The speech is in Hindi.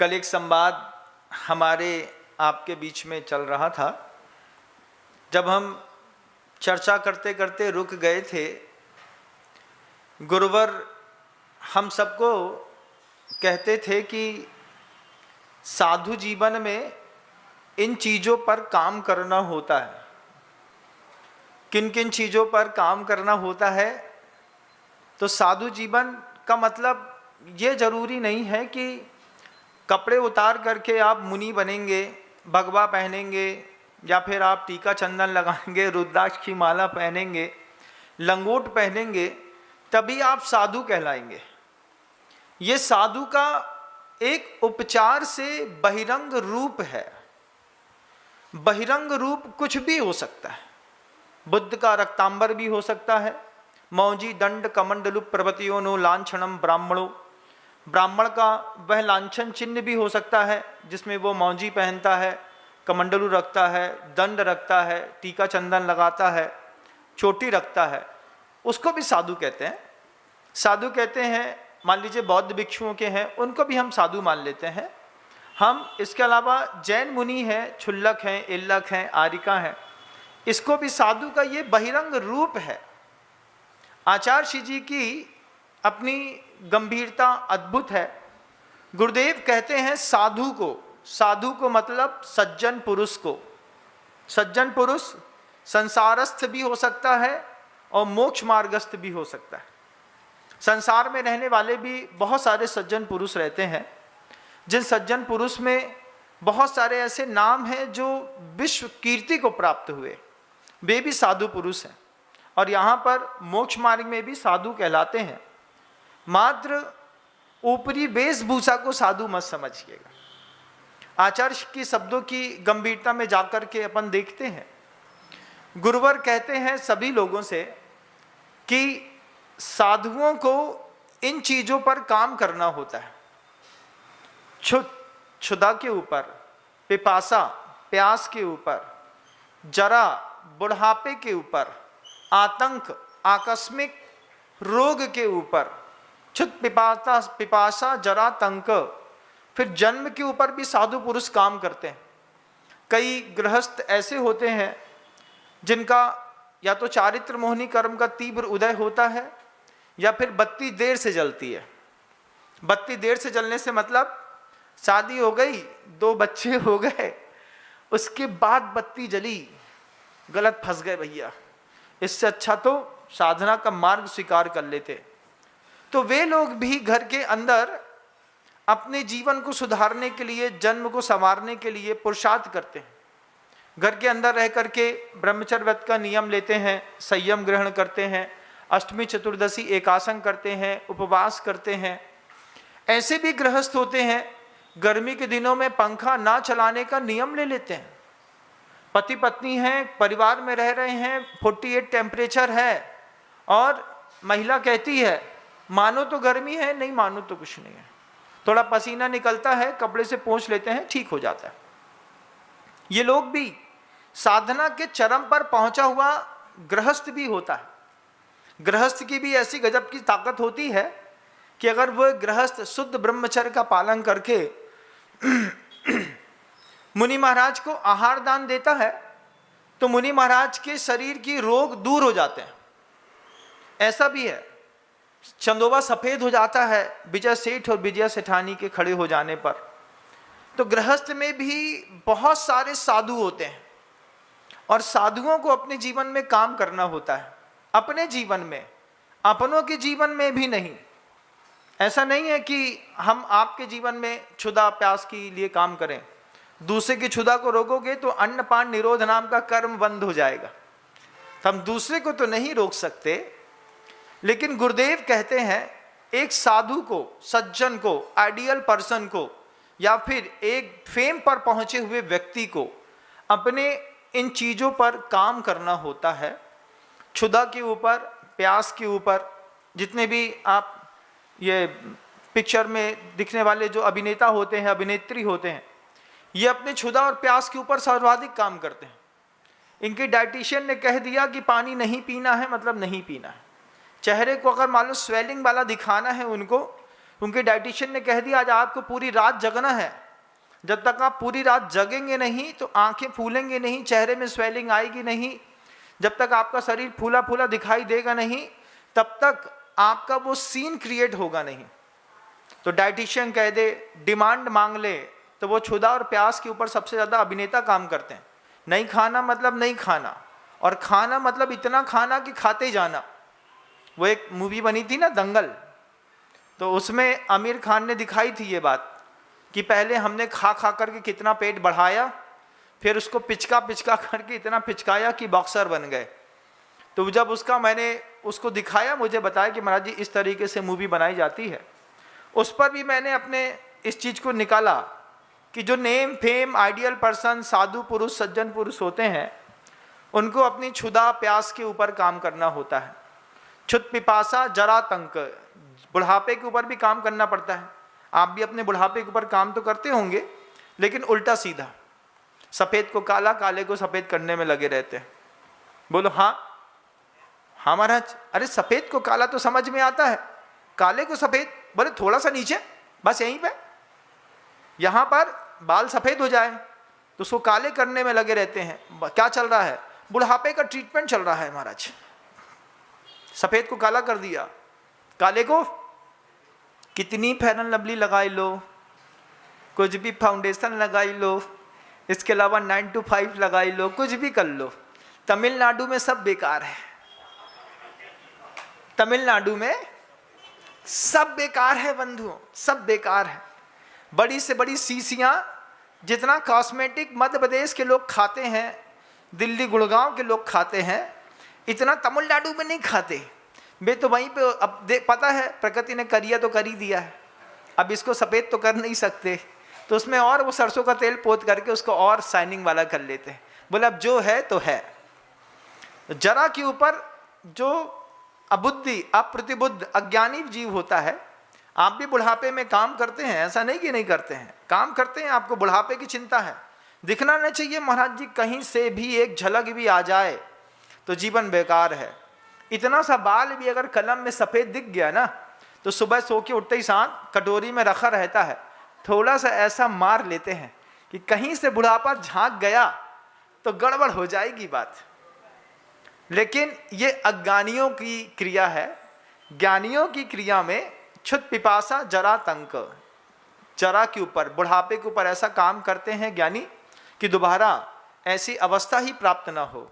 कल एक संवाद हमारे आपके बीच में चल रहा था। जब हम चर्चा करते करते रुक गए थे, गुरुवर हम सबको कहते थे कि साधु जीवन में इन चीज़ों पर काम करना होता है। किन किन चीज़ों पर काम करना होता है? तो साधु जीवन का मतलब ये जरूरी नहीं है कि कपड़े उतार करके आप मुनि बनेंगे, भगवा पहनेंगे, या फिर आप टीका चंदन लगाएंगे, रुद्राक्ष की माला पहनेंगे, लंगोट पहनेंगे, तभी आप साधु कहलाएंगे। ये साधु का एक उपचार से बहिरंग रूप है। बहिरंग रूप कुछ भी हो सकता है। बुद्ध का रक्तांबर भी हो सकता है। मौजी दंड कमंडलु प्रवतियो नो लांछनम ब्राह्मणों, ब्राह्मण का वह लांछन चिन्ह भी हो सकता है जिसमें वो मौजी पहनता है, कमंडलू रखता है, दंड रखता है, टीका चंदन लगाता है, चोटी रखता है, उसको भी साधु कहते हैं। साधु कहते हैं, मान लीजिए बौद्ध भिक्षुओं के हैं, उनको भी हम साधु मान लेते हैं। हम इसके अलावा जैन मुनि हैं, छुल्लक हैं, इल्लक हैं, आरिका हैं, इसको भी साधु का ये बहिरंग रूप है। आचार्य श्री जी की अपनी गंभीरता अद्भुत है। गुरुदेव कहते हैं साधु को मतलब सज्जन पुरुष को। सज्जन पुरुष संसारस्थ भी हो सकता है और मोक्ष मार्गस्थ भी हो सकता है। संसार में रहने वाले भी बहुत सारे सज्जन पुरुष रहते हैं, जिन सज्जन पुरुष में बहुत सारे ऐसे नाम हैं जो विश्व कीर्ति को प्राप्त हुए, वे भी साधु पुरुष हैं। और यहाँ पर मोक्ष मार्ग में भी साधु कहलाते हैं। मात्र ऊपरी वेशभूषा को साधु मत समझिएगा। आचार्य की शब्दों की गंभीरता में जाकर के अपन देखते हैं। गुरुवर कहते हैं सभी लोगों से कि साधुओं को इन चीजों पर काम करना होता है। क्षुधा के ऊपर, पिपासा प्यास के ऊपर, जरा बुढ़ापे के ऊपर, आतंक आकस्मिक रोग के ऊपर, क्षुत पिपासा जरा तंक, फिर जन्म के ऊपर भी साधु पुरुष काम करते हैं। कई गृहस्थ ऐसे होते हैं जिनका या तो चारित्र मोहनी कर्म का तीव्र उदय होता है या फिर बत्ती देर से जलती है। बत्ती देर से जलने से मतलब शादी हो गई, 2 बच्चे हो गए, उसके बाद बत्ती जली, गलत फंस गए भैया, इससे अच्छा तो साधना का मार्ग स्वीकार कर लेते। तो वे लोग भी घर के अंदर अपने जीवन को सुधारने के लिए, जन्म को संवारने के लिए पुरुषार्थ करते हैं। घर के अंदर रह करके ब्रह्मचर्य व्रत का नियम लेते हैं, संयम ग्रहण करते हैं, अष्टमी चतुर्दशी एकासन करते हैं, उपवास करते हैं। ऐसे भी गृहस्थ होते हैं गर्मी के दिनों में पंखा ना चलाने का नियम ले लेते हैं। पति पत्नी हैं, परिवार में रह रहे हैं, 48 टेम्परेचर है और महिला कहती है मानो तो गर्मी है, नहीं मानो तो कुछ नहीं है, थोड़ा पसीना निकलता है, कपड़े से पोंछ लेते हैं, ठीक हो जाता है। ये लोग भी साधना के चरम पर पहुंचा हुआ गृहस्थ भी होता है। गृहस्थ की भी ऐसी गजब की ताकत होती है कि अगर वह गृहस्थ शुद्ध ब्रह्मचर्य का पालन करके मुनि महाराज को आहार दान देता है तो मुनि महाराज के शरीर की रोग दूर हो जाते हैं। ऐसा भी है, चंदोबा सफेद हो जाता है विजय सेठ और विजय सेठानी के खड़े हो जाने पर। तो गृहस्थ में भी बहुत सारे साधु होते हैं और साधुओं को अपने जीवन में काम करना होता है। अपने जीवन में, अपनों के जीवन में भी नहीं। ऐसा नहीं है कि हम आपके जीवन में क्षुधा प्यास के लिए काम करें। दूसरे की क्षुधा को रोकोगे तो अन्नपान निरोध नाम का कर्म बंद हो जाएगा। तो हम दूसरे को तो नहीं रोक सकते, लेकिन गुरुदेव कहते हैं एक साधु को, सज्जन को, आइडियल पर्सन को, या फिर एक फेम पर पहुंचे हुए व्यक्ति को अपने इन चीजों पर काम करना होता है। क्षुधा के ऊपर, प्यास के ऊपर। जितने भी आप ये पिक्चर में दिखने वाले जो अभिनेता होते हैं, अभिनेत्री होते हैं, ये अपने क्षुधा और प्यास के ऊपर सर्वाधिक काम करते हैं। इनके डाइटिशियन ने कह दिया कि पानी नहीं पीना है, मतलब नहीं पीना है। चेहरे को अगर मान लो स्वेलिंग वाला दिखाना है उनको, उनके डाइटिशियन ने कह दिया आज आपको पूरी रात जगना है, जब तक आप पूरी रात जगेंगे नहीं तो आंखें फूलेंगे नहीं, चेहरे में स्वेलिंग आएगी नहीं, जब तक आपका शरीर फूला फूला दिखाई देगा नहीं, तब तक आपका वो सीन क्रिएट होगा नहीं। तो डाइटिशियन कह दे, डिमांड मांग ले, तो वो क्षुधा और प्यास के ऊपर सबसे ज़्यादा अभिनेता काम करते हैं। नहीं खाना मतलब नहीं खाना, और खाना मतलब इतना खाना कि खाते जाना। वो एक मूवी बनी थी ना दंगल, तो उसमें आमिर खान ने दिखाई थी ये बात कि पहले हमने खा खा करके कितना पेट बढ़ाया, फिर उसको पिचका पिचका करके इतना पिचकाया कि बॉक्सर बन गए। तो जब उसका मैंने उसको दिखाया, मुझे बताया कि महाराज जी इस तरीके से मूवी बनाई जाती है। उस पर भी मैंने अपने इस चीज़ को निकाला कि जो नेम फेम आइडियल पर्सन, साधु पुरुष, सज्जन पुरुष होते हैं, उनको अपनी क्षुधा प्यास के ऊपर काम करना होता है। क्षुत पिपासा जरा तंक, बुढ़ापे के ऊपर भी काम करना पड़ता है। आप भी अपने बुढ़ापे के ऊपर काम तो करते होंगे, लेकिन उल्टा सीधा, सफ़ेद को काला, काले को सफ़ेद करने में लगे रहते हैं। बोलो हाँ हाँ महाराज। अरे सफ़ेद को काला तो समझ में आता है, काले को सफ़ेद, बोले थोड़ा सा नीचे, बस यहीं पे, यहाँ पर बाल सफ़ेद हो जाए तो उसको काले करने में लगे रहते हैं। क्या चल रहा है? बुढ़ापे का ट्रीटमेंट चल रहा है महाराज। सफ़ेद को काला कर दिया, काले को कितनी फेयर एंड लवली लगाई लो, कुछ भी फाउंडेशन लगाई लो, इसके अलावा 9 to 5 लगाई लो, कुछ भी कर लो, तमिलनाडु में सब बेकार है। तमिलनाडु में सब बेकार है बंधुओं, सब बेकार है। बड़ी से बड़ी शीशियाँ जितना कॉस्मेटिक मध्य प्रदेश के लोग खाते हैं, दिल्ली गुड़गांव के लोग खाते हैं, इतना तमिलनाडु में नहीं खाते। वे तो वहीं पे अब पता है प्रकृति ने करिया तो कर ही दिया है, अब इसको सफ़ेद तो कर नहीं सकते, तो उसमें और वो सरसों का तेल पोत करके उसको और शाइनिंग वाला कर लेते हैं। बोले अब जो है तो है। जरा के ऊपर जो अबुद्धि, अप्रतिबुद्ध, अज्ञानी जीव होता है, आप भी बुढ़ापे में काम करते हैं, ऐसा नहीं कि नहीं करते हैं, काम करते हैं, आपको बुढ़ापे की चिंता है। दिखना नहीं चाहिए महाराज जी, कहीं से भी एक झलक भी आ जाए तो जीवन बेकार है। इतना सा बाल भी अगर कलम में सफ़ेद दिख गया ना, तो सुबह सो के उठते ही साथ कटोरी में रखा रहता है, थोड़ा सा ऐसा मार लेते हैं कि कहीं से बुढ़ापा झांक गया तो गड़बड़ हो जाएगी बात। लेकिन ये अज्ञानियों की क्रिया है। ज्ञानियों की क्रिया में क्षुत पिपासा जरा तंक, जरा के ऊपर, बुढ़ापे के ऊपर ऐसा काम करते हैं ज्ञानी कि दोबारा ऐसी अवस्था ही प्राप्त न हो।